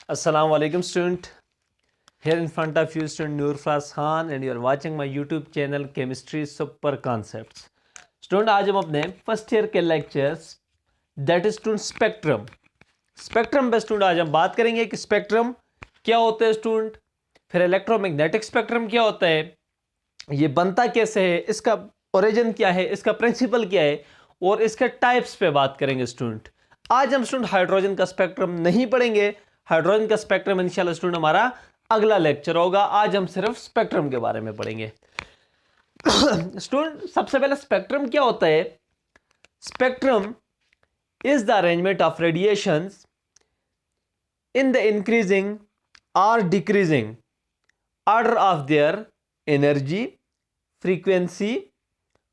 Assalamu alaikum student. Here in front of you student Nurfraz Khan and you are watching my YouTube channel Chemistry Super Concepts. Student आज हम अपने first year के lectures that is student spectrum पे student आज हम बात करेंगे कि स्पेक्ट्रम क्या होता है स्टूडेंट, फिर इलेक्ट्रोमैग्नेटिक स्पेक्ट्रम क्या होता है, ये बनता कैसे है, इसका ओरिजिन क्या है, इसका प्रिंसिपल क्या है और इसके टाइप्स पे बात करेंगे स्टूडेंट। आज हम स्टूडेंट हाइड्रोजन का स्पेक्ट्रम नहीं पढ़ेंगे, हाइड्रोजन का स्पेक्ट्रम इंशाल्लाह स्टूडेंट हमारा अगला लेक्चर होगा। आज हम सिर्फ स्पेक्ट्रम के बारे में पढ़ेंगे। स्टूडेंट सबसे पहले स्पेक्ट्रम क्या होता है? Spectrum is the arrangement of radiations in the increasing or decreasing order of their energy, frequency,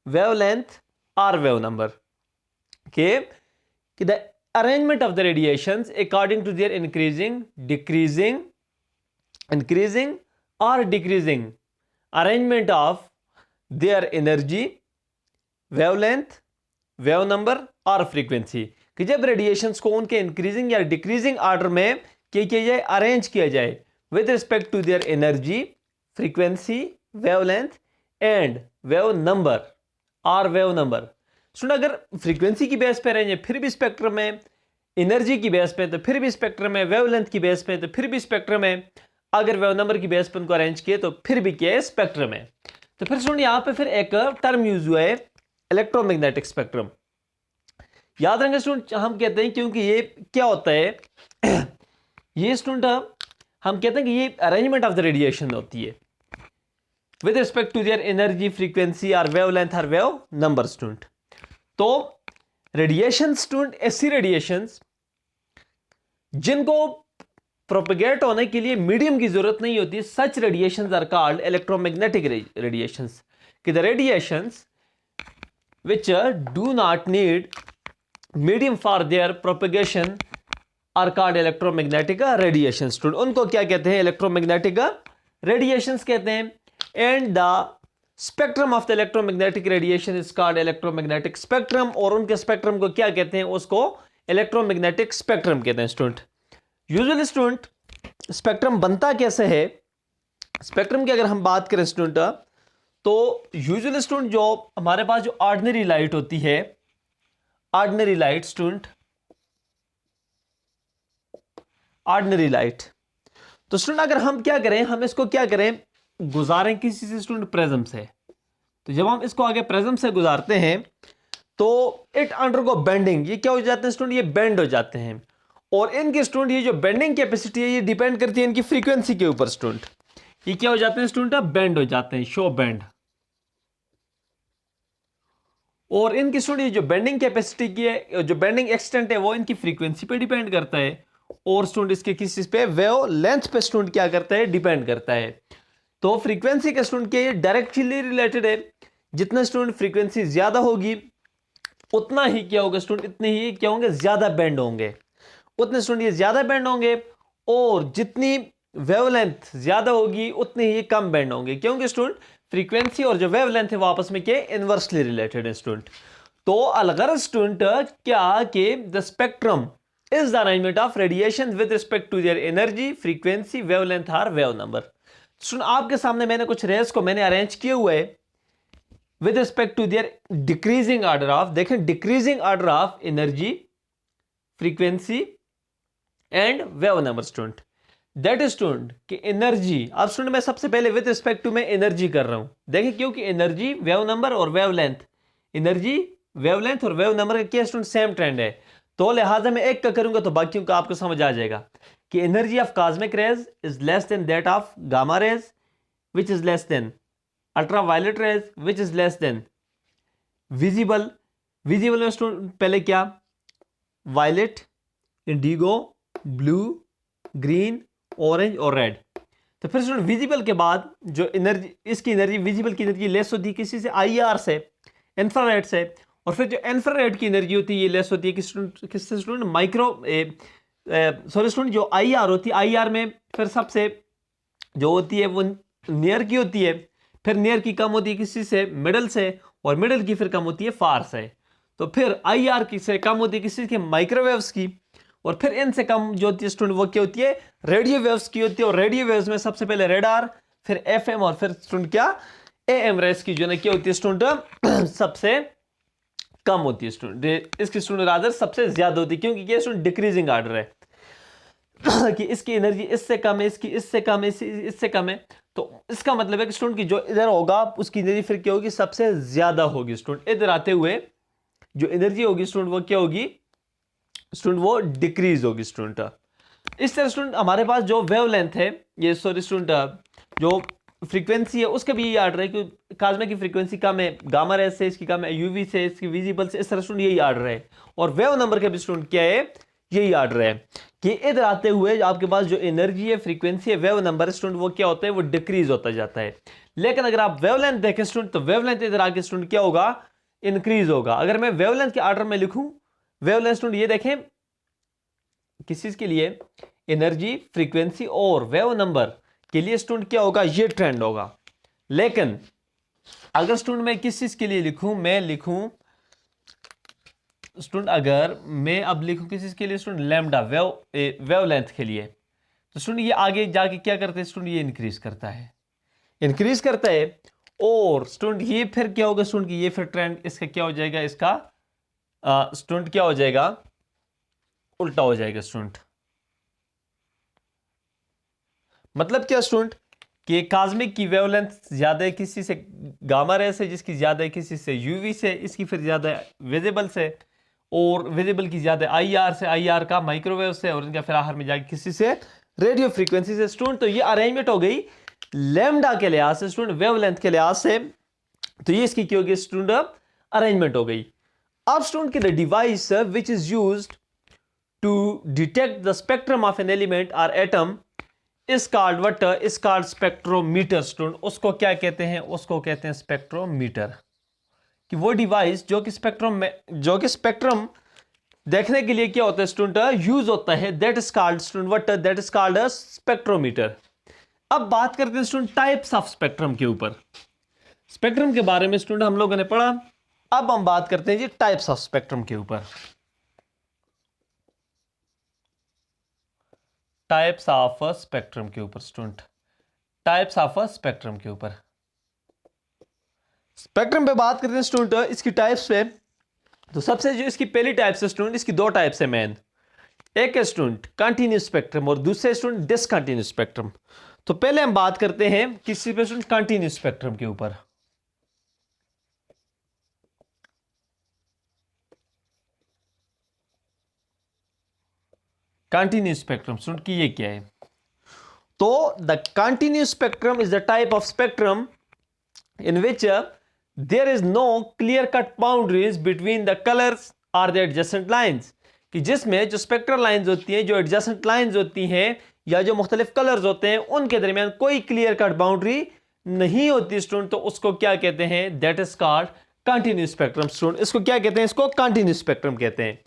wavelength or wave number. Okay, the arrangement of the radiations according to their increasing, decreasing, increasing or decreasing arrangement of their energy, wavelength, wave number और frequency, कि जब radiations को उनके increasing या decreasing order में क्या किया जाए, अरेंज किया जाए with respect to their energy, frequency, wavelength and wave number और वेव नंबर। सुन, अगर फ्रीक्वेंसी की बेस पे अरेंज है फिर भी स्पेक्ट्रम है, एनर्जी की बेस पे तो फिर भी स्पेक्ट्रम है, वेवलेंथ की बेस पे तो फिर भी स्पेक्ट्रम है, अगर वेव नंबर की बेस पे उनको अरेंज किए तो फिर भी क्या है, स्पेक्ट्रम है। तो फिर सुन, यहाँ पे फिर एक टर्म यूज हुआ है इलेक्ट्रोमैग्नेटिक स्पेक्ट्रम। याद रखेंगे स्टूडेंट, हम कहते हैं क्योंकि ये क्या होता है ये स्टूडेंट हम कहते हैं कि ये अरेंजमेंट ऑफ द रेडिएशन होती है with respect to their energy, frequency और वेवलेंथ और वेव नंबर स्टूडेंट। तो रेडिएशन स्टूडेंट ऐसी रेडिएशंस जिनको प्रोपेगेट होने के लिए मीडियम की जरूरत नहीं होती, such radiations are called electromagnetic radiations. कि the radiations which do not need medium for their propagation are called electromagnetic radiations student। उनको क्या कहते हैं? electromagnetic radiations कहते हैं। and the spectrum of the electromagnetic radiation is called electromagnetic spectrum। और उनके spectrum को क्या कहते हैं? उसको electromagnetic spectrum कहते हैं स्टूडेंट। यूजुअली स्टूडेंट स्पेक्ट्रम बनता कैसे है? स्पेक्ट्रम की अगर हम बात करें स्टूडेंट, तो यूजुअली स्टूडेंट जो हमारे पास जो ऑर्डिनरी लाइट होती है, ordinary light student, ordinary light, तो स्टूडेंट अगर हम क्या करें, हम इसको क्या करें, गुजारें किसी से स्टूडेंट प्रिज्म से। तो जब हम इसको आगे प्रिज्म से गुजारते हैं तो इट अंडरगो बेंडिंग, ये क्या हो जाते हैं स्टूडेंट, ये बेंड हो जाते हैं। और इनकी स्टूडेंट ये जो बेंडिंग कैपेसिटी है ये डिपेंड करती है इनकी फ्रीक्वेंसी के ऊपर स्टूडेंट। ये क्या हो जाते हैं स्टूडेंट, बेंड हो जाते हैं, शो बेंड। और इनकी स्टूडेंट जो बेंडिंग कैपेसिटी की है, जो बेंडिंग एक्सटेंट है, वो इनकी फ्रीक्वेंसी पे डिपेंड करता है। और स्टूडेंट इसके किस चीज पे, वेव लेंथ पे स्टूडेंट क्या करता है, डिपेंड करता है। तो फ्रीक्वेंसी के स्टूडेंट के डायरेक्टली रिलेटेड है। जितना स्टूडेंट फ्रीक्वेंसी ज्यादा होगी उतना ही क्या होगा स्टूडेंट, इतने ही क्या होंगे, ज्यादा बेंड होंगे, उतने स्टूडेंट ये ज्यादा बेंड होंगे। और जितनी वेवलेंथ ज्यादा होगी उतने ही कम बेंड होंगे, क्योंकि स्टूडेंट फ्रीक्वेंसी और जो वेवलेंथ है वो आपस में क्या, इनवर्सली रिलेटेड है स्टूडेंट। तो अलगर्ज स्टूडेंट क्या कि the spectrum is the arrangement of radiation with respect to their energy, frequency, wavelength और वेव नंबर। स्टूडेंट आपके सामने मैंने कुछ रेस को मैंने अरेंज किए हुए with respect to their decreasing order of, देखें decreasing order of energy, frequency and wave number student. That is student कि एनर्जी, अब स्टूडेंट मैं सबसे पहले विद रिस्पेक्ट टू मैं एनर्जी कर रहा हूं, देखिए क्योंकि एनर्जी, वेव नंबर और वेवलेंथ, एनर्जी, वेवलेंथ और वेव नंबर का क्या स्टूडेंट सेम ट्रेंड है। तो लिहाजा मैं एक का करूंगा तो बाकियों का आपको समझ आ जाएगा कि energy of cosmic rays is less than that of gamma rays which is less than ultraviolet rays which is less than visible. Visible में स्टूडेंट पहले क्या, violet, indigo, blue, green, orange और रेड। तो फिर स्टूडेंट विजिबल के बाद जो energy, इसकी एनर्जी, विजिबल की एनर्जी लेस होती है किसी से, आईआर से, इंफ्रारेड से। और फिर जो इंफ्रारेड की एनर्जी होती है ये लेस होती है किससे स्टूडेंट, माइक्रो सॉरी स्टूडेंट जो आईआर होती है, आईआर में फिर सबसे जो होती है वो नियर की होती है, फिर नियर की कम होती है किसी से, मिडल से, और मिडल की फिर कम होती है फार से। तो फिर आईआर की से कम होती है किसी के, माइक्रोवेव्स की, और फिर n से कम जो होती है स्टूडेंट वो क्या होती है, रेडियो वेव्स की होती है। और रेडियो वेव्स में सबसे पहले रेडार, फिर FM और फिर स्टूडेंट क्या AM रेस की जो है क्या होती है स्टूडेंट सबसे कम होती है स्टूडेंट, इसकी स्टूडेंट रादर सबसे ज्यादा होती है, क्योंकि ये स्टूडेंट डिक्रीजिंग आर्डर है कि इसकी एनर्जी इससे कम है, इसकी इससे कम है, इससे कम है। तो इसका मतलब है कि स्टूडेंट की जो इधर होगा उसकी एनर्जी फिर क्या होगी, सबसे ज्यादा होगी स्टूडेंट। इधर आते हुए जो एनर्जी होगी स्टूडेंट वो क्या होगी स्टूडेंट, वो डिक्रीज होगी स्टूडेंट। इस तरह स्टूडेंट हमारे पास जो वेवलेंथ है, ये सॉरी स्टूडेंट जो फ्रीक्वेंसी है उसका भी यही आर्डर है कि प्लाज्मा की फ्रीक्वेंसी कम है गामा रेज से, इसकी कम है यूवी से, इसकी विजिबल से, इस तरह स्टूडेंट यही आर्डर है। और वेव नंबर का भी स्टूडेंट क्या है, यही आर्डर है कि इधर आते हुए आपके पास जो एनर्जी है, फ्रीक्वेंसी है, वेव नंबर स्टूडेंट वो क्या होता है, वो डिक्रीज होता जाता है। लेकिन अगर आप वेवलेंथ देखें स्टूडेंट, तो वेवलेंथ इधर आके स्टूडेंट क्या होगा, इंक्रीज होगा। अगर मैं वेवलेंथ के आर्डर में लिखूं वेवलेंथ स्टूडेंट, ये देखें किस चीज के लिए, एनर्जी, फ्रीक्वेंसी और वेव नंबर के लिए स्टूडेंट क्या होगा, ये ट्रेंड होगा। लेकिन अगर स्टूडेंट मैं किस चीज के लिए लिखूं, मैं लिखूं स्टूडेंट, अगर मैं अब लिखूं किस चीज के लिए स्टूडेंट, लैम्डा वेवलेंथ के लिए, तो स्टूडेंट ये आगे जाके क्या करते हैं स्टूडेंट, ये इंक्रीज करता है, इंक्रीज करता है। और स्टूडेंट ये फिर क्या होगा स्टूडेंट, ये फिर ट्रेंड इसका क्या हो जाएगा, इसका स्टूडेंट क्या हो जाएगा, उल्टा हो जाएगा स्टूडेंट। मतलब क्या स्टूडेंट कि कॉस्मिक की वेवलेंथ ज्यादा है किसी से गामा रे से, जिसकी ज्यादा है किसी से यूवी से, इसकी फिर ज्यादा है विजिबल से, और विजिबल की ज्यादा IR से, IR का माइक्रोवेव से, और इनका फिर आखिर में जाके किसी से रेडियो फ्रीक्वेंसी से स्टूडेंट। तो ये अरेंजमेंट हो गई लैम्डा के लिहाज से स्टूडेंट, वेवलेंथ के लिहाज से। तो ये इसकी क्या होगी स्टूडेंट, अरेंजमेंट हो गई। अब स्टूडेंट के the device which is used to detect the spectrum of an element और atom is called what, is called spectrometer student. उसको क्या कहते हैं, उसको कहते हैं स्पेक्ट्रोमीटर। कि वो डिवाइस जो कि स्पेक्ट्रम देखने के लिए क्या होता है स्टूडेंट, यूज होता है, that is called student what, that is called a spectrometer. अब बात करते हैं स्टूडेंट टाइप्स ऑफ स्पेक्ट्रम के ऊपर। स्पेक्ट्रम के बारे में स्टूडेंट हम लोगों ने पढ़ा, अब हम बात करते हैं जी टाइप्स ऑफ स्पेक्ट्रम के ऊपर। टाइप्स ऑफ स्पेक्ट्रम के ऊपर स्टूडेंट, टाइप्स ऑफ स्पेक्ट्रम के ऊपर। स्पेक्ट्रम पे बात करते हैं स्टूडेंट इसकी टाइप्स पे। तो सबसे जो इसकी पहली टाइप्स है स्टूडेंट, इसकी दो टाइप्स है मेन, एक है स्टूडेंट कंटिन्यूस स्पेक्ट्रम और दूसरे स्टूडेंट डिसकंटिन्यूस स्पेक्ट्रम। तो पहले हम बात करते हैं किसी पे स्टूडेंट, कंटिन्यूस स्पेक्ट्रम के ऊपर। कंटिन्यूस स्पेक्ट्रम स्टूडेंट की ये क्या है, तो the continuous spectrum is the type of spectrum in which there is no clear cut boundaries between the colours are the adjacent lines. कि जिसमें जो स्पेक्ट्रल लाइंस होती हैं, जो एडजेसेंट लाइंस होती हैं, या जो मुख्तलिफ कलर्स होते हैं, उनके दरमियान कोई क्लियर कट बाउंड्री नहीं होती स्टूडेंट। तो उसको क्या कहते हैं, that is called continuous spectrum student. इसको क्या कहते हैं, इसको कंटिन्यूस स्पेक्ट्रम कहते हैं।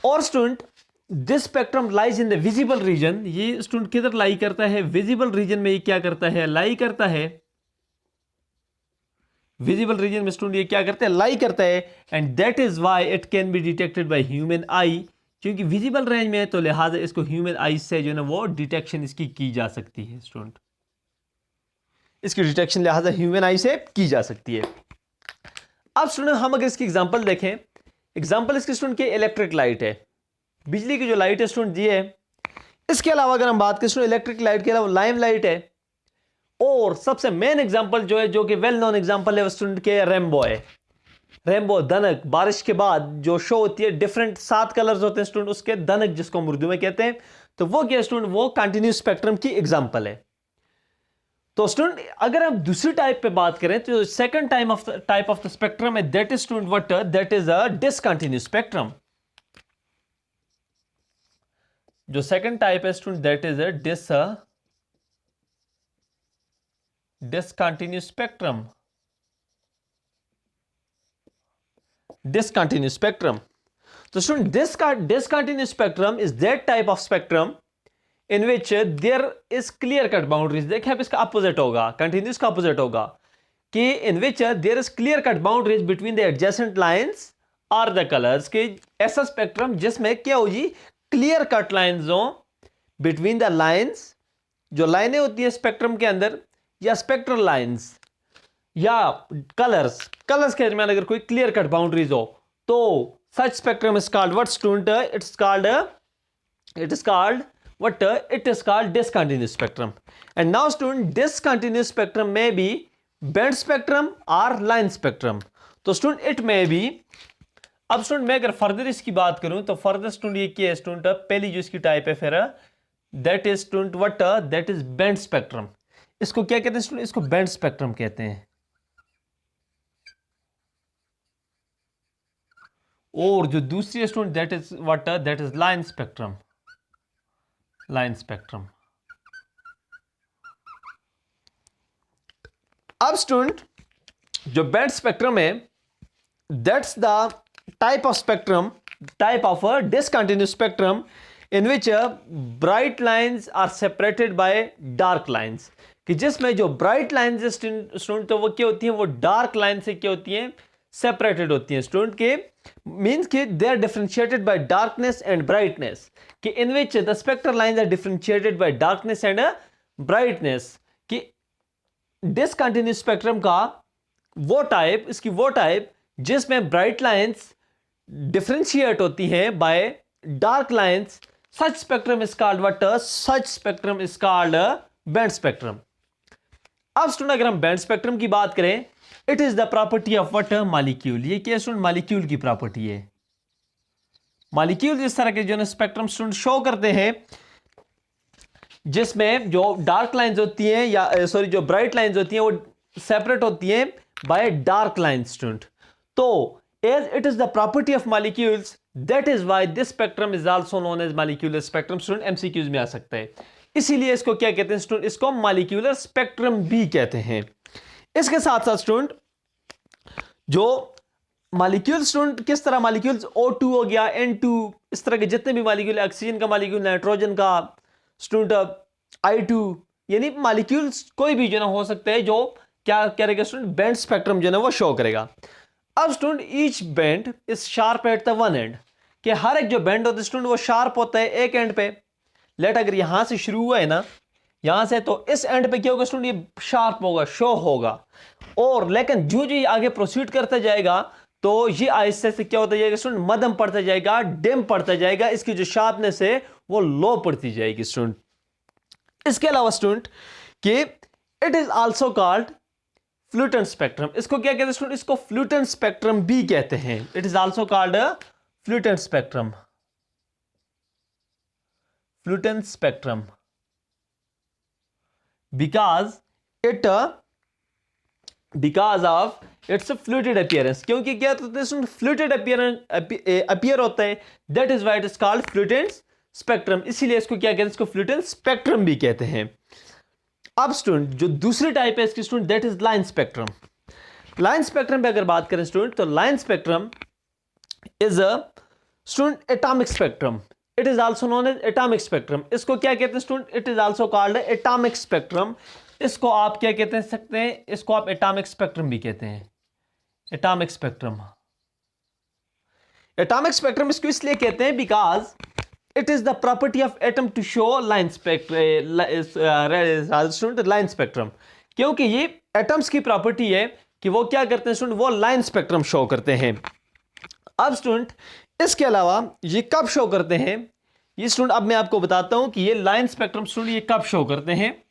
और student this spectrum lies in the visible region, ये स्टूडेंट किधर लाई करता है, विजिबल रीजन में ये क्या करता है, लाई करता है। विजिबल रीजन में स्टूडेंट ये क्या करते हैं, लाई करता है। And that is why it can be detected by human आई, क्योंकि विजिबल रेंज में है तो लिहाजा इसको ह्यूमन आई से जो है ना वो डिटेक्शन इसकी की जा सकती है स्टूडेंट, इसकी डिटेक्शन लिहाजा ह्यूमन आई से की जा सकती है। अब स्टूडेंट हम अगर इसकी एग्जांपल देखें, एग्जांपल इसकी स्टूडेंट के इलेक्ट्रिक लाइट है, बिजली की जो लाइट है स्टूडेंट ये है। इसके अलावा अगर हम बात करें स्टूडेंट इलेक्ट्रिक लाइट के अलावा लाइम लाइट है, और सबसे मेन एग्जांपल जो है, जो कि वेल नोन एग्जांपल है, वो स्टूडेंट के रेनबो है। रेनबो धनक, बारिश के बाद जो शो होती है, डिफरेंट 7 कलर्स होते हैं स्टूडेंट, उसके धनक जिसको हम उर्दू में कहते हैं। तो वो क्या स्टूडेंट, वो कंटिन्यूस स्पेक्ट्रम की एग्जांपल है। तो स्टूडेंट अगर हम दूसरी टाइप पे बात करें तो second type of the spectrum है, that is student what, that is a discontinuous spectrum. जो सेकंड टाइप है student, that is a discontinuous spectrum, discontinuous spectrum. So student, this discontinuous spectrum is that type of spectrum in which there is clear cut boundaries. देखिए अब इसका opposite होगा, continuous का opposite होगा कि in which there is clear cut boundaries between the adjacent lines or the colors, कि ऐसा spectrum जिसमें क्या हो जी, क्लियर कट लाइंस हो बिटवीन द लाइंस, जो लाइनें होती है स्पेक्ट्रम के अंदर, या स्पेक्ट्रल लाइंस या कलर्स के दरमियान अगर कोई क्लियर कट बाउंड्रीज हो, तो such spectrum is called what student, it is called discontinuous spectrum. And now student, discontinuous spectrum may be band spectrum or line spectrum. तो स्टूडेंट इट मे बी, अब student मैं अगर further इसकी बात करूं तो फर्दर स्टूडेंट ये क्या है स्टूडेंट, पहली जो इसकी टाइप है फिर that is student what, that is band spectrum. इसको क्या कहते हैं स्टूडेंट, इसको बैंड स्पेक्ट्रम कहते हैं। और जो दूसरी student that is what, that is line spectrum, line spectrum. अब स्टूडेंट जो बैंड स्पेक्ट्रम है, that's the type of spectrum, type of a discontinuous spectrum in which bright lines are separated by dark lines, कि जिसमें जो bright lines student तो वो क्या होती हैं, वो डार्क लाइन से क्या होती हैं, सेपरेटेड होती हैं स्टूडेंट के, मींस कि they are differentiated by darkness and brightness, कि in which the spectral lines are differentiated by darkness and brightness. कि डिसकंटिन्यूअस स्पेक्ट्रम का वो टाइप, इसकी वो टाइप जिसमें ब्राइट लाइंस डिफरेंशिएट होती हैं by dark lines, such spectrum is called what, such spectrum is called band spectrum. अब student अगर हम बैंड स्पेक्ट्रम की बात करें, it is the property of what, molecule. ये क्या स्टूडेंट, मॉलिक्यूल की प्रॉपर्टी है। मॉलिक्यूल जिस तरह के जो स्पेक्ट्रम स्टूडेंट शो करते हैं, जिसमें जो डार्क लाइंस होती हैं या सॉरी जो ब्राइट लाइंस होती हैं वो सेपरेट होती हैं बाय डार्क लाइंस स्टूडेंट। तो as it is the property of molecules, that is why this spectrum is also known as molecular spectrum. Student MCQs में आ सकता है, इसीलिए इसको क्या कहते हैं स्टूडेंट, इसको मॉलिक्यूलर स्पेक्ट्रम भी कहते हैं। इसके साथ साथ स्टूडेंट जो मॉलिक्यूल स्टूडेंट किस तरह मॉलिक्यूल्स O2 हो गया, N2, इस तरह के जितने भी मॉलिक्यूल, ऑक्सीजन का मॉलिक्यूल, नाइट्रोजन का स्टूडेंट I2, यानी मॉलिक्यूल्स कोई भी जो ना हो सकते हैं जो क्या करेगा स्टूडेंट, बैंड स्पेक्ट्रम जो है वो शो करेगा। अब student each band is sharp at the one and, कि हर एक जो बैंड होता है स्टूडेंट वो शार्प होता है एक एंड पे। लेट अगर यहां से शुरू हुआ है ना, यहां से, तो इस एंड पे क्या होगा स्टूडेंट, ये शार्प होगा, शो होगा। और लेकिन जो जो ये आगे प्रोसीड करता जाएगा तो ये आहिस्ते से क्या होता जाएगा स्टूडेंट, मध्यम पड़ता जाएगा, डिम पड़ता जाएगा, इसकी जो शार्पनेस है वो लो पड़ती जाएगी स्टूडेंट। इसके अलावा स्टूडेंट कि it is also called fluted spectrum. इसको क्या कहते हैं स्टूडेंट, इसको फ्लूटेंट स्पेक्ट्रम भी कहते हैं। It is also called fluted spectrum, fluted spectrum, because of its fluted appearance, क्योंकि क्या होता है फ्लूटेड अपीयर होता है, that is why it is called fluted spectrum. इसीलिए इसको क्या कहते हैं, इसको फ्लूटेंट स्पेक्ट्रम भी कहते हैं। अब स्टूडेंट जो दूसरी टाइप है इसकी student, that is line spectrum. Line spectrum पे अगर बात करें स्टूडेंट, तो line spectrum is a student atomic spectrum. It is also known as atomic spectrum. इसको क्या कहते हैं student, it is also called atomic spectrum. इसको आप क्या कहते सकते हैं, इसको आप एटॉमिक स्पेक्ट्रम भी कहते हैं, एटॉमिक स्पेक्ट्रम। एटॉमिक स्पेक्ट्रम इसको इसलिए कहते हैं because it is the property of atom to show line spectrum, क्योंकि ये एटम्स की प्रॉपर्टी है कि वो क्या करते हैं स्टूडेंट, वो लाइन स्पेक्ट्रम शो करते हैं। अब स्टूडेंट इसके अलावा ये कब शो करते हैं, ये स्टूडेंट अब मैं आपको बताता हूं कि ये लाइन स्पेक्ट्रम स्टूडेंट ये कब शो करते हैं।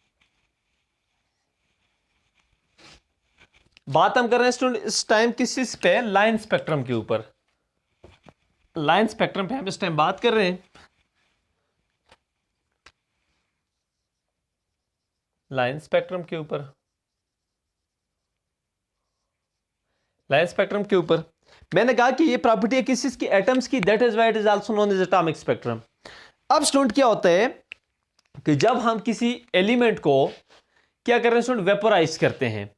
बात हम कर रहे हैं स्टूडेंट इस टाइम किस चीज पे, लाइन स्पेक्ट्रम के ऊपर। लाइन स्पेक्ट्रम पे हम इस टाइम बात कर रहे हैं, लाइन स्पेक्ट्रम के ऊपर, लाइन स्पेक्ट्रम के ऊपर मैंने कहा कि ये प्रॉपर्टी है किस चीज की, एटम्स की, that is why it is also known as atomic spectrum. अब स्टूडेंट क्या होता है कि जब हम किसी एलिमेंट को क्या कर रहे हैं स्टूडेंट, वेपोराइज करते हैं,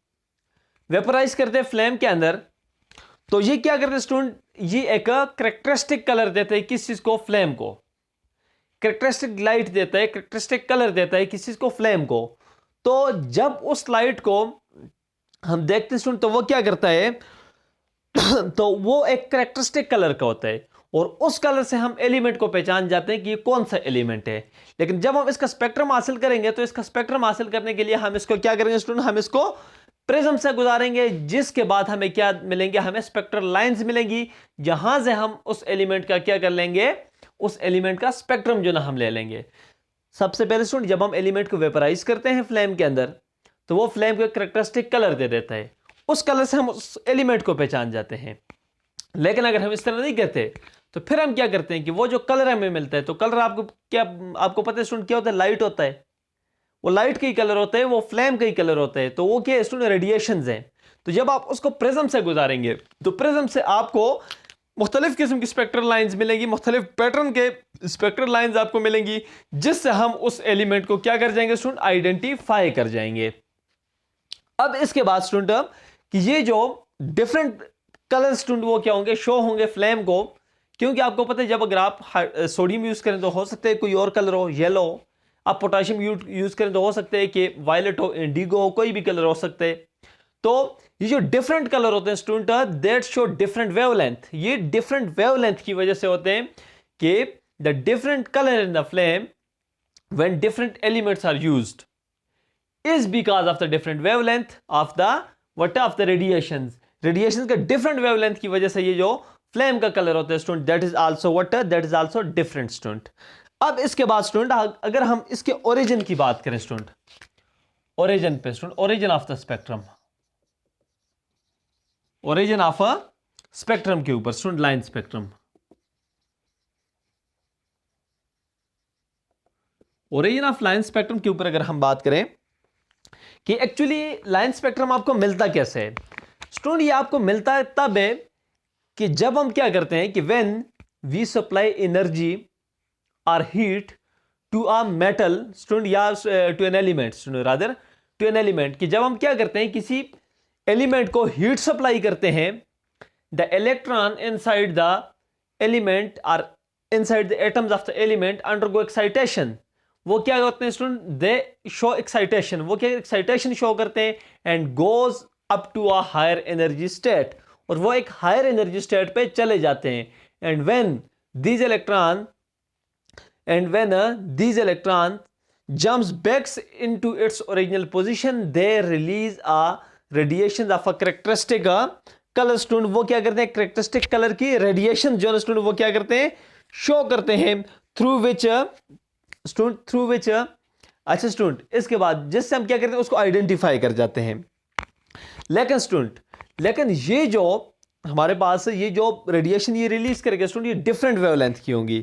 वेपोराइज करते हैं फ्लेम के अंदर, तो ये क्या करते हैं स्टूडेंट, ये एक कैरेक्टरिस्टिक कलर देते हैं किस चीज को, फ्लेम को, कैरेक्टरिस्टिक लाइट देता है, कैरेक्टरिस्टिक कलर देता है किस चीज को, फ्लेम को। तो जब उस लाइट को हम देखते हैं स्टूडेंट, तो वो क्या करता है तो वो एक कैरेक्टरिस्टिक कलर का होता है, और उस कलर से हम एलिमेंट को पहचान जाते हैं कि ये कौन सा एलिमेंट है। लेकिन जब हम इसका स्पेक्ट्रम हासिल करेंगे तो इसका स्पेक्ट्रम हासिल करने के लिए हम इसको क्या करेंगे स्टूडेंट, हम इसको प्रिज्म से गुजारेंगे, जिसके बाद हमें क्या मिलेंगे, हमें स्पेक्ट्रल लाइंस मिलेंगी, जहां से हम उस एलिमेंट का क्या कर लेंगे, उस एलिमेंट का स्पेक्ट्रम जो ना हम ले लेंगे। सबसे पहले स्टूडेंट जब हम एलिमेंट को वेपराइज करते हैं फ्लेम के अंदर, तो वो फ्लेम को एक कैरेक्टरिस्टिक कलर दे देता है, उस कलर से हम उस एलिमेंट को पहचान जाते हैं। लेकिन अगर हम इस तरह नहीं करते तो फिर हम क्या करते हैं कि वो जो कलर हमें मिलता है, तो कलर आपको पता है स्टूडेंट क्या होता है, लाइट होता है, वो लाइट का ही कलर होता है, वो फ्लेम का ही कलर होता है, तो वो क्या है स्टूडेंट, रेडिएशंस हैं। तो जब आप उसको प्रिज्म से गुजारेंगे तो प्रिज्म से आपको मुख्तलिफ किस्म की स्पेक्ट्रल लाइंस मिलेंगी, मुख्तलिफ पैटर्न के स्पेक्ट्रल लाइंस आपको मिलेंगी, जिससे हम उस एलिमेंट को क्या कर जाएंगे स्टूडेंट, आइडेंटिफाई कर जाएंगे। अब इसके बाद स्टूडेंट कि ये जो डिफरेंट कलर स्टूडेंट वो क्या होंगे, शो होंगे फ्लेम को, क्योंकि आपको पता है जब अगर आप सोडियम यूज करें तो हो सकता है कोई और कलर हो, येलो, आप पोटेशियम यूज करें तो हो सकता है कि वायलेट हो, इंडिगो हो, कोई भी कलर हो सकते हैं। तो ये जो डिफरेंट कलर होते हैं student, that show different wavelength, ये डिफरेंट वेवलेंथ की वजह से होते हैं कि the different colour in the flame when different elements are used is because of the different wavelength of the radiations. Radiation का डिफरेंट वेवलेंथ की वजह से ये जो फ्लेम का कलर होता है student, that is also different student. अब इसके बाद स्टूडेंट अगर हम इसके ओरिजिन की बात करें स्टूडेंट, ओरिजिन पे student, origin of the spectrum, origin of a spectrum के ऊपर student, line spectrum, origin of line spectrum के ऊपर अगर हम बात करें कि एक्चुअली लाइन स्पेक्ट्रम आपको मिलता कैसे है स्टूडेंट, ये आपको मिलता है तब है कि जब हम क्या करते हैं कि व्हेन वी सप्लाई एनर्जी और heat to a metal student, या to an element student, rather to an element, कि जब हम क्या करते हैं किसी एलिमेंट को हीट सप्लाई करते हैं, the electron inside the element और inside the atoms of the element undergo excitation. वो क्या करते हैं स्टूडेंट, दे शो एक्साइटेशन, वो क्या एक्साइटेशन शो करते हैं and goes up to a higher energy state, और वो एक हायर एनर्जी स्टेट पे चले जाते हैं। And when these electron jumps back into its original position, they release a radiation of a characteristic color student. वो क्या करते हैं, characteristic कलर की रेडिएशन जो स्टूडेंट वो क्या करते हैं, शो करते हैं, थ्रू विच अच्छा स्टूडेंट, इसके बाद जिससे हम क्या करते हैं उसको आइडेंटिफाई कर जाते हैं। लेकिन ये जो हमारे पास ये जो रेडिएशन ये रिलीज करेगा स्टूडेंट, ये डिफरेंट वेवलेंथ की होंगी,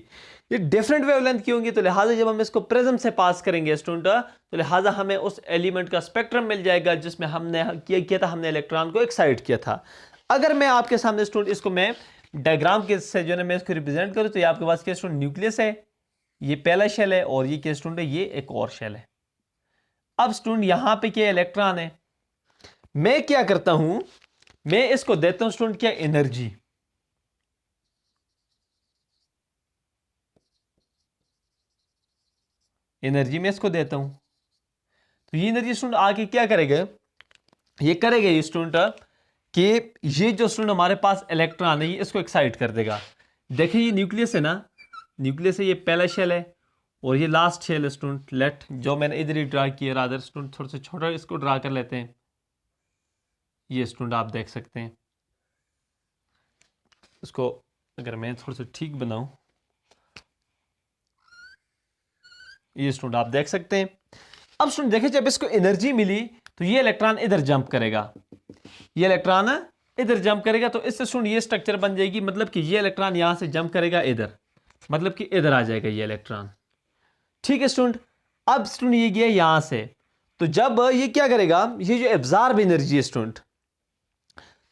ये डिफरेंट वेवलेंथ की होंगी, तो लिहाजा जब हम इसको प्रिज्म से पास करेंगे स्टूडेंट, तो लिहाजा हमें उस एलिमेंट का स्पेक्ट्रम मिल जाएगा जिसमें हमने किया था, हमने इलेक्ट्रॉन को एक्साइट किया था। अगर मैं आपके सामने स्टूडेंट इसको मैं डायग्राम के से जो है मैं इसको रिप्रेजेंट करूँ, तो ये आपके पास क्या स्टूडेंट, न्यूक्लियस है, ये पहला शेल है, और ये क्या स्टूडेंट है, ये एक और शेल है। अब स्टूडेंट यहां पे क्या इलेक्ट्रॉन है, मैं क्या करता हूं, मैं इसको देता हूं स्टूडेंट क्या, एनर्जी, एनर्जी में इसको देता हूं, तो ये एनर्जी स्टूडेंट आके क्या करेगा, ये करेगा ये स्टूडेंट कि ये जो स्टूडेंट हमारे पास इलेक्ट्रॉन है ये इसको एक्साइट कर देगा। देखिए ये न्यूक्लियस है ना, न्यूक्लियस है, ये पहला शेल है और ये लास्ट शेल है स्टूडेंट, लेट जो मैंने इधर ही ड्रा किया, रादर स्टूडेंट थोड़ा सा छोटा इसको ड्रा कर लेते हैं। ये स्टूडेंट आप देख सकते हैं, इसको अगर मैं थोड़ा सा ठीक बनाऊं, ये स्टूडेंट आप देख सकते हैं। अब स्टूडेंट देखिए जब इसको एनर्जी मिली तो ये इलेक्ट्रॉन इधर जंप करेगा, ये इलेक्ट्रॉन इधर जंप करेगा, तो इससे स्टूडेंट ये स्ट्रक्चर बन जाएगी, मतलब कि ये इलेक्ट्रॉन यहां से जंप करेगा इधर, मतलब कि इधर आ जाएगा ये इलेक्ट्रॉन, ठीक है स्टूडेंट। अब स्टूडेंट ये गया यहां से, तो जब ये क्या करेगा, ये जो एब्जॉर्ब एनर्जी है स्टूडेंट,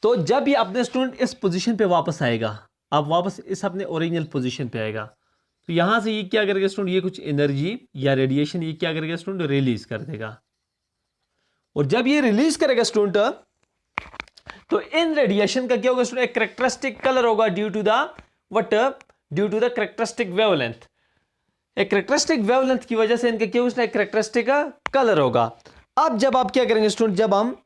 तो जब ये अपने स्टूडेंट इस पोजीशन पे वापस आएगा, अब वापस इस अपने ओरिजिनल पोजीशन पे आएगा, तो यहां से ये क्या करेगा स्टूडेंट, ये कुछ एनर्जी या रेडिएशन ये क्या करेगा स्टूडेंट, रिलीज कर देगा। और जब ये रिलीज करेगा स्टूडेंट, तो इन रेडिएशन का क्या होगा स्टूडेंट, एक कैरेक्टरिस्टिक कलर होगा due to the characteristic wavelength. एक कैरेक्टरिस्टिक वेवलेंथ की वजह से इनका क्या होगा, एक कैरेक्टरिस्टिक कलर होगा। अब जब आप क्या करेंगे स्टूडेंट, जब हम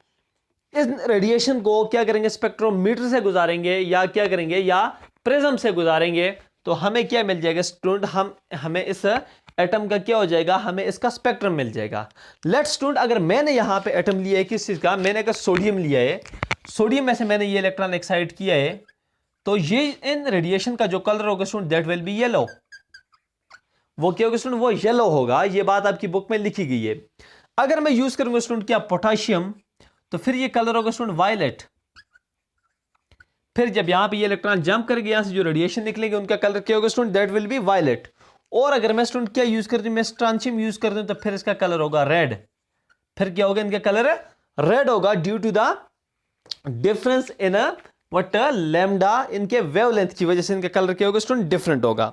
इस रेडिएशन को क्या करेंगे, स्पेक्ट्रोमीटर से गुजारेंगे या क्या करेंगे, या प्रिज्म से गुजारेंगे तो हमें क्या मिल जाएगा स्टूडेंट, हमें इस एटम का क्या हो जाएगा, हमें इसका स्पेक्ट्रम मिल जाएगा। लेट स्टूडेंट, अगर मैंने यहां पे एटम लिया है किस चीज का, मैंने अगर सोडियम लिया है, सोडियम में से मैंने ये इलेक्ट्रॉन एक्साइट किया है, तो ये इन रेडिएशन का जो कलर होगा student that will B yellow. वो क्या होगा स्टूडेंट, वो येलो होगा। ये बात आपकी बुक में लिखी गई है। अगर मैं यूज करूंगा स्टूडेंट क्या, पोटाशियम, तो फिर ये कलर होगा स्टूडेंट वायलेट। फिर जब यहां पे ये इलेक्ट्रॉन जंप करेंगे, यहां से जो रेडिएशन निकलेंगे उनका कलर क्या होगा student, that will be violet. और अगर मैं स्टूडेंट क्या यूज करती हूं, मैं स्ट्रांशियम यूज करती हूं, तो फिर इसका कलर होगा रेड। फिर क्या होगा, इनका कलर रेड होगा due to the difference in what lambda, इनके वेवलेंथ की वजह से इनका कलर क्या होगा स्टूडेंट, डिफरेंट होगा।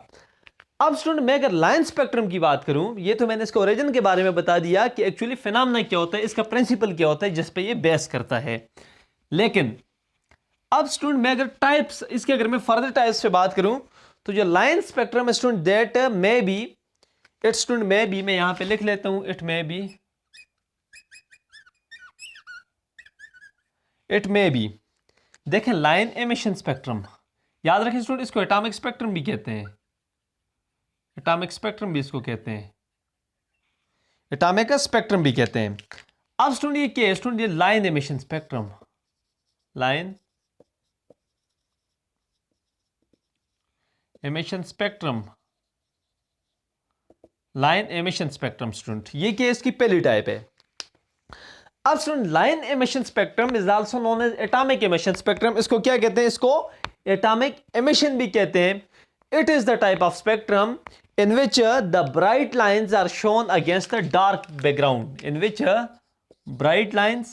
अब स्टूडेंट मैं अगर लाइन स्पेक्ट्रम की बात करूं, ये तो मैंने इसके ओरिजिन के बारे में बता दिया कि एक्चुअली फिनोमेना क्या होता है, इसका प्रिंसिपल क्या होता है जिस पे ये बेस करता है। लेकिन अब स्टूडेंट मैं अगर टाइप्स, इसके अगर मैं फर्दर टाइप्स पे बात करूं, तो जो line spectrum student that may be, it student may be, मैं यहां पे लिख लेता हूं, इट मे बी, देखें लाइन एमिशन स्पेक्ट्रम, याद रखें स्टूडेंट, इसको एटॉमिक स्पेक्ट्रम भी कहते हैं, एटॉमिक स्पेक्ट्रम भी इसको कहते हैं, एटॉमिक स्पेक्ट्रम भी कहते हैं। अब स्टूडेंट ये क्या है स्टूडेंट, ये line emission spectrum, line emission spectrum, line emission spectrum student, ये क्या है, इसकी पहली टाइप है। अब student line emission spectrum is also known as atomic emission spectrum, इसको क्या कहते हैं, इसको एटॉमिक एमिशन भी कहते हैं। It is the type of spectrum in which the bright lines are shown against the dark background, in which bright lines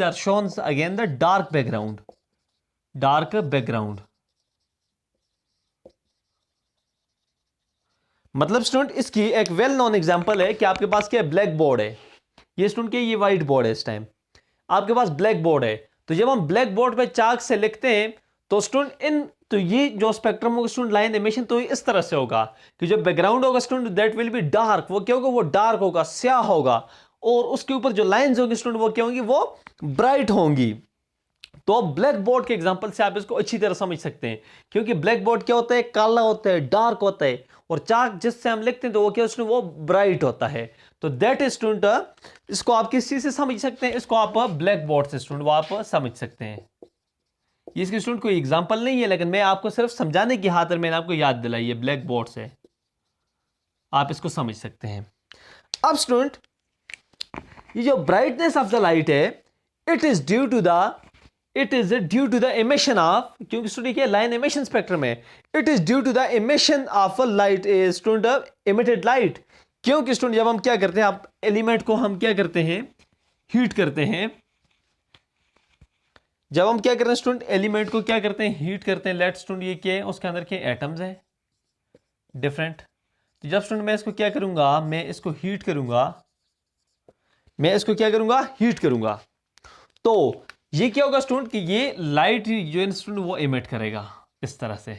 are shown against the dark background, मतलब student इसकी एक वेल नोन एग्जांपल है कि आपके पास क्या black board है, ये student के ये व्हाइट बोर्ड है, इस टाइम आपके पास ब्लैक बोर्ड है, तो जब हम ब्लैक बोर्ड पे चाक से लिखते हैं तो स्टूडेंट तो ये जो स्पेक्ट्रम होगा स्टूडेंट लाइन एमिशन, तो इस तरह से होगा कि जो बैकग्राउंड होगा student that will be dark, वो क्या होगा, वो डार्क होगा, स्याह होगा, और उसके ऊपर जो लाइंस होंगी स्टूडेंट वो क्या होंगी, वो ब्राइट होंगी। तो ब्लैक बोर्ड के एग्जांपल से आप इसको अच्छी तरह समझ सकते हैं, क्योंकि ब्लैक बोर्ड क्या होता है, काला होता है, डार्क होता है, और चाक जिससे हम लिखते हैं तो वो क्या स्टूडेंट, वो ब्राइट होता है। तो दैट इज स्टूडेंट, इसको आप किस चीज से समझ सकते हैं, इसको आप ब्लैक बोर्ड से स्टूडेंट वो आप समझ सकते हैं। ये इसके स्टूडेंट कोई एग्जांपल नहीं है, लेकिन मैं आपको सिर्फ समझाने की खातिर मैंने आपको याद दिलाई है, ब्लैक बोर्ड से आप इसको समझ सकते हैं। अब स्टूडेंट ये जो ब्राइटनेस ऑफ द लाइट है, it is due to the emission of, क्योंकि स्टूडेंट ये लाइन एमिशन स्पेक्ट्रम है, it is due to the emission of light, student emitted light. क्योंकि स्टूडेंट जब हम क्या करते हैं, आप एलिमेंट को हम क्या करते हैं, हीट करते हैं, जब हम क्या करते हैं स्टूडेंट, एलिमेंट को क्या करते हैं, हीट करते हैं। लेट स्टूडेंट ये क्या है, उसके अंदर के एटम्स हैं डिफरेंट। तो जब स्टूडेंट मैं इसको क्या करूंगा, मैं इसको हीट करूंगा, हीट करूंगा, तो ये क्या होगा स्टूडेंट कि ये लाइट जो है स्टूडेंट वो इमिट करेगा इस तरह से।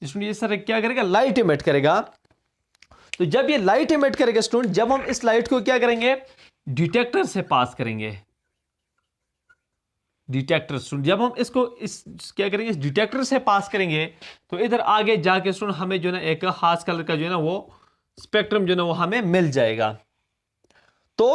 स्टूडेंट ये सर क्या करेगा, लाइट इमिट करेगा। तो जब ये लाइट इमिट करेगा स्टूडेंट, जब हम इस लाइट को क्या करेंगे, डिटेक्टर से पास करेंगे, डिटेक्टर स्टूडेंट जब हम इसको क्या करेंगे, इस डिटेक्टर से पास करेंगे, तो इधर आगे जाके स्टूडेंट हमें जो है ना एक खास कलर का जो है ना वो स्पेक्ट्रम जो है ना वो हमें मिल जाएगा। तो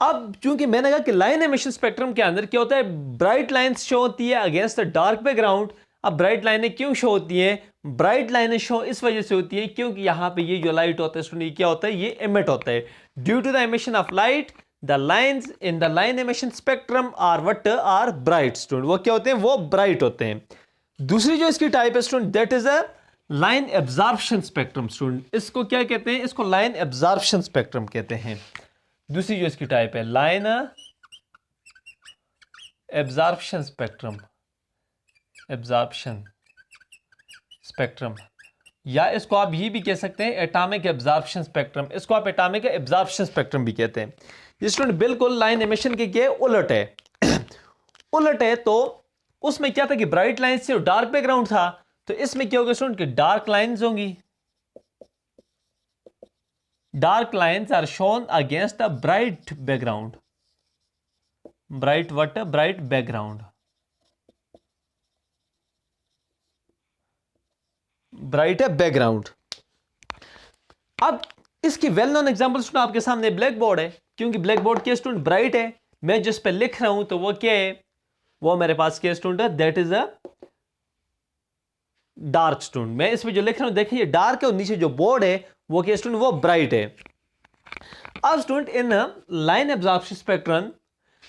अब चूंकि मैंने कहा कि लाइन एमिशन स्पेक्ट्रम के अंदर क्या होता है, ब्राइट लाइंस शो होती है अगेंस्ट द डार्क बैकग्राउंड। अब ब्राइट लाइनें क्यों शो होती हैं, ब्राइट लाइनें शो इस वजह से होती है क्योंकि यहां पे ये जो लाइट होता है स्टूडेंट क्या होता है, ये एमिट होता है। Due to the emission of light the lines in the line emission spectrum are what are bright student, वो क्या होते हैं, वो ब्राइट होते हैं। दूसरी जो इसकी टाइप है student that is a line absorption spectrum student, इसको क्या कहते हैं, इसको लाइन एब्जॉर्प्शन स्पेक्ट्रम कहते हैं। दूसरी जो इसकी टाइप है line absorption spectrum, absorption spectrum, या इसको आप ये भी कह सकते हैं एटॉमिक एब्जॉर्प्शन स्पेक्ट्रम, इसको आप एटॉमिक एब्जॉर्प्शन स्पेक्ट्रम भी कहते हैं। ये स्टूडेंट बिल्कुल लाइन एमिशन के उलट है उलट है। तो उसमें क्या था कि ब्राइट लाइन से डार्क बैकग्राउंड था, तो इसमें क्या होगा स्टूडेंट कि डार्क लाइंस होंगी, dark lines are shown against a bright background. Bright what? Bright background. Bright background. अब इसकी वेल नोन एग्जांपल स्टूडेंट आपके सामने ब्लैक बोर्ड है, क्योंकि ब्लैक बोर्ड के स्टूडेंट ब्राइट है, मैं जिस पे लिख रहा हूं तो वो क्या है, वो मेरे पास क्या स्टूडेंट है, that is a dark student. मैं इस पे जो लिख रहा हूं देखिए ये डार्क है और नीचे जो बोर्ड है वो क्या स्टूडेंट, वो ब्राइट है। अब student in line absorption spectrum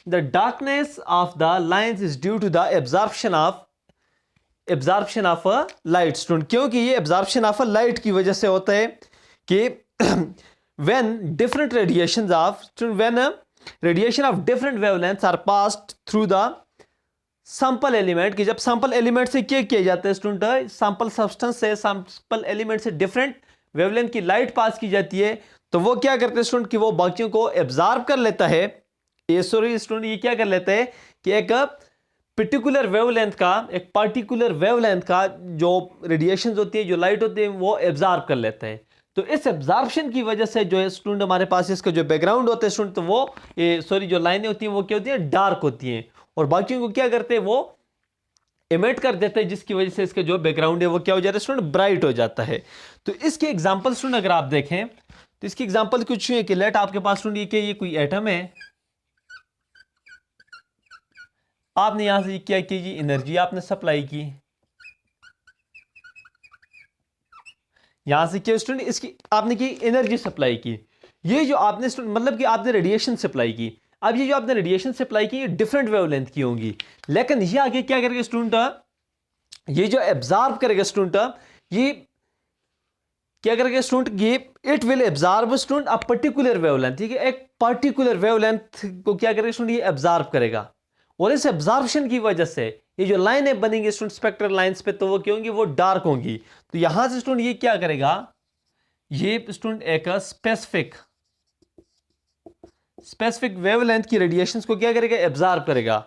the darkness of the lines is due to the absorption of a light student, क्योंकि ये एब्जॉर्प्शन ऑफ अ लाइट की वजह से होता है कि when different radiations of when a radiation of different wavelengths are passed through the sample element, कि जब sample element से क्या किया जाता है स्टूडेंट, sample substance से sample element से different wavelength की लाइट पास की जाती है, तो वो क्या करते हैं स्टूडेंट कि वो बाकियों को एब्जॉर्ब कर लेता है। ये सॉरी स्टूडेंट ये क्या कर लेता है कि एक पर्टिकुलर वेवलेंथ का जो रेडिएशंस होती है, जो लाइट होती है, वो एब्जॉर्ब कर लेता है। तो इस एब्जॉर्प्शन की वजह से जो है स्टूडेंट हमारे पास इसका जो बैकग्राउंड होता है स्टूडेंट, तो वो जो लाइनें होती हैं वो क्या होती हैं, डार्क होती हैं, और बाकियों को क्या करते हैं, वो इमिट कर देते हैं, जिसकी वजह से इसका जो बैकग्राउंड है वो क्या हो जाता है स्टूडेंट, ब्राइट हो जाता है। तो इसके एग्जांपल स्टूडेंट अगर आप देखें तो इसकी एग्जांपल कुछ है कि लेट आपके पास स्टूडेंट ये कोई एटम है, आपने यहां से क्या कीजिए, एनर्जी आपने सप्लाई की, यहां से क्या स्टूडेंट, इसकी आपने की एनर्जी सप्लाई की, ये जो आपने स्टूडेंट मतलब कि आपने रेडिएशन सप्लाई की। अब ये जो आपने रेडिएशन सप्लाई की ये डिफरेंट वेवलेंथ की होंगी, लेकिन ये आगे क्या करेगा स्टूडेंट, ये जो एब्जॉर्ब करेगा स्टूडेंट, ये क्या करेगा स्टूडेंट, ये it will absorb student a particular wavelength, ठीक है, एक पर्टिकुलर वेवलेंथ को क्या करेगा स्टूडेंट, ये एब्जॉर्ब करेगा, और इस एब्जॉर्प्शन की वजह से ये जो लाइनें बनेंगी स्टूडेंट स्पेक्ट्रल लाइंस पे, तो वो क्या होंगी, वो डार्क होंगी। तो यहां से स्टूडेंट ये क्या करेगा, ये स्टूडेंट एक स्पेसिफिक वेवलेंथ की रेडिएशंस को क्या करेगा, एब्जॉर्ब करेगा,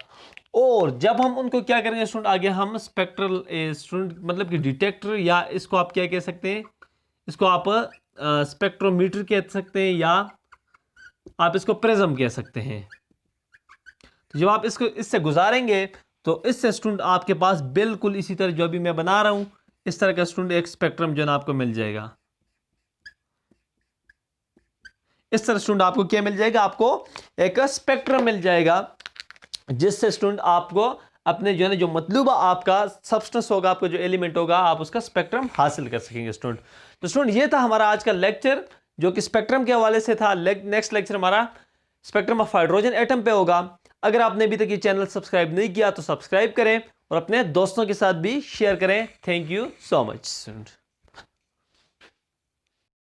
और जब हम उनको क्या करेंगे स्टूडेंट, आगे हम स्पेक्ट्रल स्टूडेंट मतलब कि डिटेक्टर, या इसको आप क्या कह सकते हैं, इसको आप स्पेक्ट्रोमीटर कह सकते हैं, या आप इसको प्रिज्म कह सकते हैं। तो जब आप इसको इससे गुजारेंगे तो इससे स्टूडेंट आपके पास बिल्कुल इसी तरह जो अभी मैं बना रहा हूं, इस तरह का स्टूडेंट एक स्पेक्ट्रम जो ना आपको मिल जाएगा। इस तरह स्टूडेंट आपको क्या मिल जाएगा, आपको एक स्पेक्ट्रम मिल जाएगा, जिससे स्टूडेंट आपको अपने जो है जो मतलूबा आपका सब्सटेंस होगा, आपका जो एलिमेंट होगा, आप उसका स्पेक्ट्रम हासिल कर सकेंगे स्टूडेंट। तो स्टूडेंट ये था हमारा आज का लेक्चर जो कि स्पेक्ट्रम के हवाले से था। नेक्स्ट लेक्चर हमारा स्पेक्ट्रम ऑफ हाइड्रोजन एटम पे होगा। अगर आपने अभी तक ये चैनल सब्सक्राइब नहीं किया तो सब्सक्राइब करें और अपने दोस्तों के साथ भी शेयर करें। Thank you so much student.